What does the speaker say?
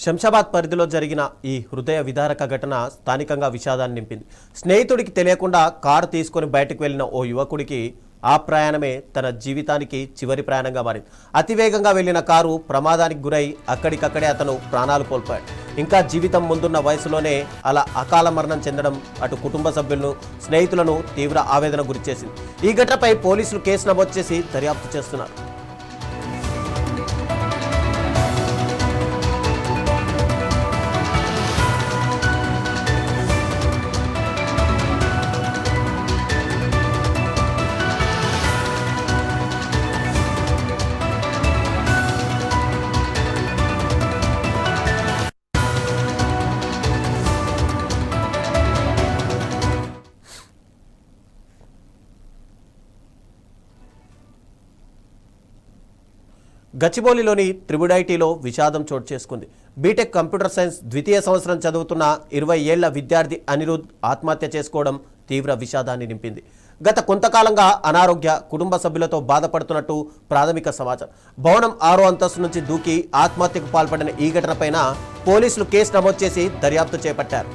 శంషాబాద్ పరిధిలో జరిగిన ఈ హృదయ విదారక ఘటన స్థానికంగా విషాదాన్ని నింపింది. స్నేహితుడికి తెలియకుండా కారు తీసుకొని బయటకు వెళ్లిన ఓ యువకుడికి ఆ ప్రయాణమే తన జీవితానికి చివరి ప్రయాణంగా మారింది. అతివేగంగా వెళ్లిన కారు ప్రమాదానికి గురై అక్కడికక్కడే అతను ప్రాణాలు కోల్పోయాడు. ఇంకా జీవితం ముందున్న వయసులోనే అలా అకాల మరణం చెందడం అటు కుటుంబ సభ్యులను, స్నేహితులను తీవ్ర ఆవేదన గురిచేసింది. ఈ ఘటనపై పోలీసులు కేసు నమోదు చేసి దర్యాప్తు చేస్తున్నారు. గచ్చిబౌలిలోని త్రిబుడైటీలో విషాదం చోటు చేసుకుంది. బీటెక్ కంప్యూటర్ సైన్స్ ద్వితీయ సంవత్సరం చదువుతున్న 20 ఏళ్ల విద్యార్థి అనిరుద్ ఆత్మహత్య చేసుకోవడం తీవ్ర విషాదాన్ని నింపింది. గత కొంతకాలంగా అనారోగ్య, కుటుంబ సభ్యులతో బాధపడుతున్నట్టు ప్రాథమిక సమాచారం. భవనం 6వ అంతస్తు నుంచి దూకి ఆత్మహత్యకు పాల్పడిన ఈ ఘటనపైన పోలీసులు కేసు నమోదు చేసి దర్యాప్తు చేపట్టారు.